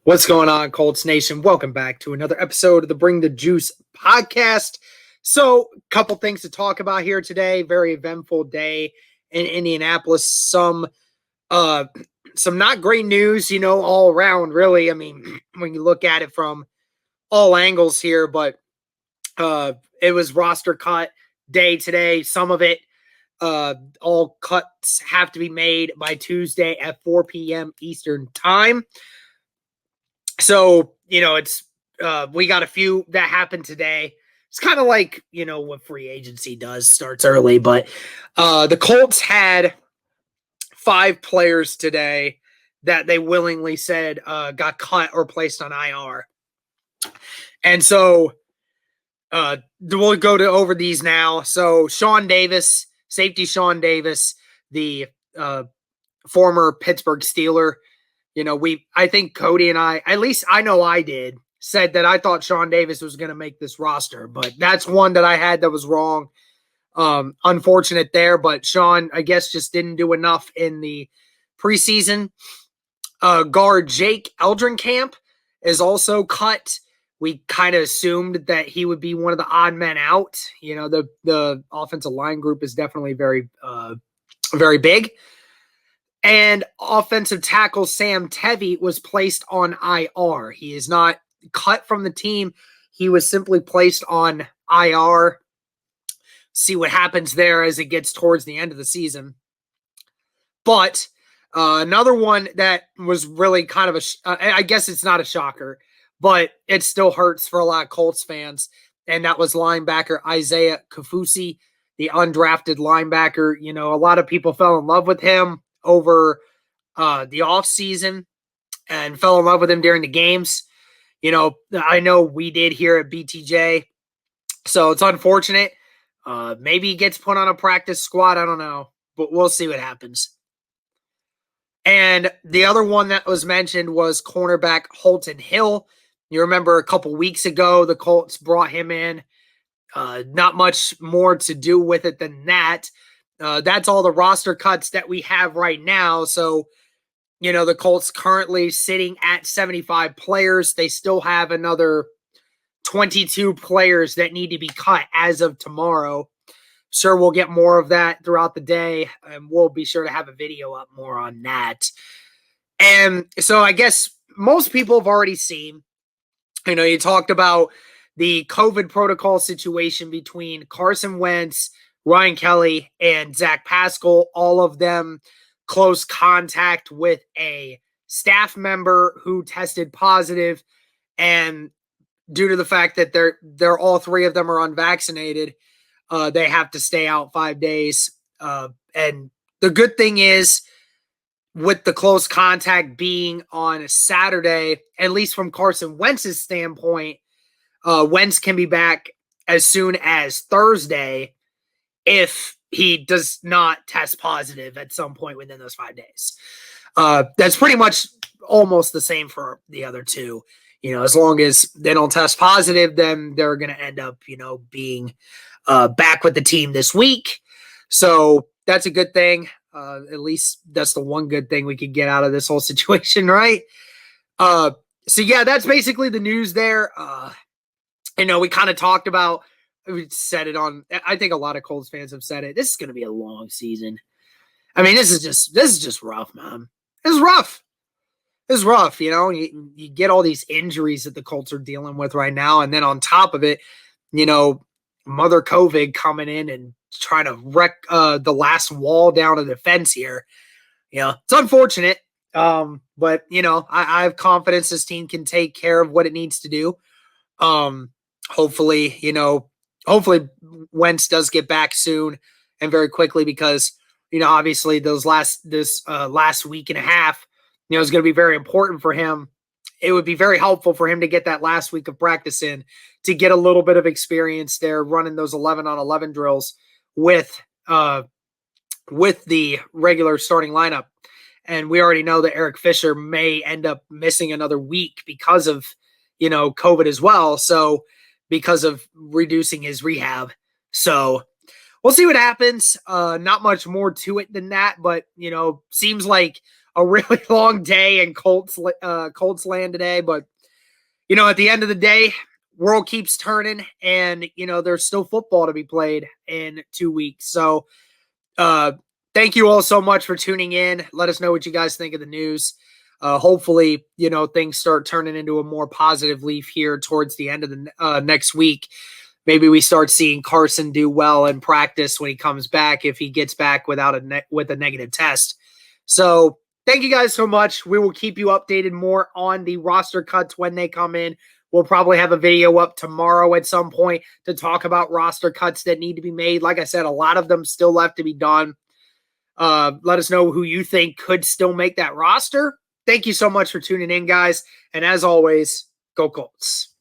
What's going on, Colts Nation? Welcome back to another episode of the Bring the Juice podcast. So, a couple things to talk about here today. Very eventful day in Indianapolis. Some not great news, all around, really. I mean, when you look at it from all angles here, but it was roster cut day today. Some of it, all cuts have to be made by Tuesday at 4 p.m. Eastern time. So, it's we got a few that happened today. It's kind of like, what free agency does, starts early. But the Colts had 5 players today that they willingly said got cut or placed on IR. And so we'll go over these now. So Sean Davis, safety Sean Davis, the former Pittsburgh Steeler. I think Cody and I, at least I know I did, said that I thought Sean Davis was going to make this roster, but that's one that I had that was wrong. Unfortunate there, but Sean, I guess, just didn't do enough in the preseason. Guard Jake Eldrenkamp is also cut. We kind of assumed that he would be one of the odd men out. The offensive line group is definitely very, very big. And offensive tackle Sam Tevi was placed on IR. He is not cut from the team. He was simply placed on IR. See what happens there as it gets towards the end of the season. But another one that was really kind of I guess it's not a shocker, but it still hurts for a lot of Colts fans. And that was linebacker Isaiah Kafusi, the undrafted linebacker. A lot of people fell in love with him over the offseason and fell in love with him during the games. I know we did here at BTJ. So it's unfortunate. Maybe he gets put on a practice squad. I don't know, but we'll see what happens. And the other one that was mentioned was cornerback Holton Hill. You remember a couple weeks ago, the Colts brought him in. Not much more to do with it than that. That's all the roster cuts that we have right now. So, the Colts currently sitting at 75 players. They still have another 22 players that need to be cut as of tomorrow. Sure, we'll get more of that throughout the day, and we'll be sure to have a video up more on that. And so I guess most people have already seen, you talked about the COVID protocol situation between Carson Wentz, Ryan Kelly, and Zach Pascal, all of them close contact with a staff member who tested positive. And due to the fact that they're all 3 of them are unvaccinated, they have to stay out 5 days. And the good thing is, with the close contact being on a Saturday, at least from Carson Wentz's standpoint, Wentz can be back as soon as Thursday if he does not test positive at some point within those 5 days. That's pretty much almost the same for the other 2. As long as they don't test positive, then they're going to end up, being back with the team this week. So that's a good thing. At least that's the one good thing we could get out of this whole situation, right? So yeah, that's basically the news there. We kind of talked about, we said it on, I think a lot of Colts fans have said it. This is going to be a long season. I mean, this is just rough, man. It's rough. It's rough. You get all these injuries that the Colts are dealing with right now. And then on top of it, Mother COVID coming in and trying to wreck the last wall down of the fence here. It's unfortunate. But I have confidence this team can take care of what it needs to do. Hopefully Wentz does get back soon and very quickly, because, obviously this last week and a half, is going to be very important for him. It would be very helpful for him to get that last week of practice in, to get a little bit of experience there running those 11-on-11 drills with the regular starting lineup. And we already know that Eric Fisher may end up missing another week because of, COVID as well. So because of reducing his rehab. So we'll see what happens. Not much more to it than that, but, seems like a really long day in Colts land today. But, at the end of the day, world keeps turning, and, there's still football to be played in 2 weeks. So thank you all so much for tuning in. Let us know what you guys think of the news. Hopefully, things start turning into a more positive leaf here towards the end of the next week. Maybe we start seeing Carson do well in practice when he comes back, if he gets back with a negative test. So thank you guys so much. We will keep you updated more on the roster cuts when they come in. We'll probably have a video up tomorrow at some point to talk about roster cuts that need to be made. Like I said, a lot of them still left to be done. Let us know who you think could still make that roster. Thank you so much for tuning in, guys. And as always, go Colts.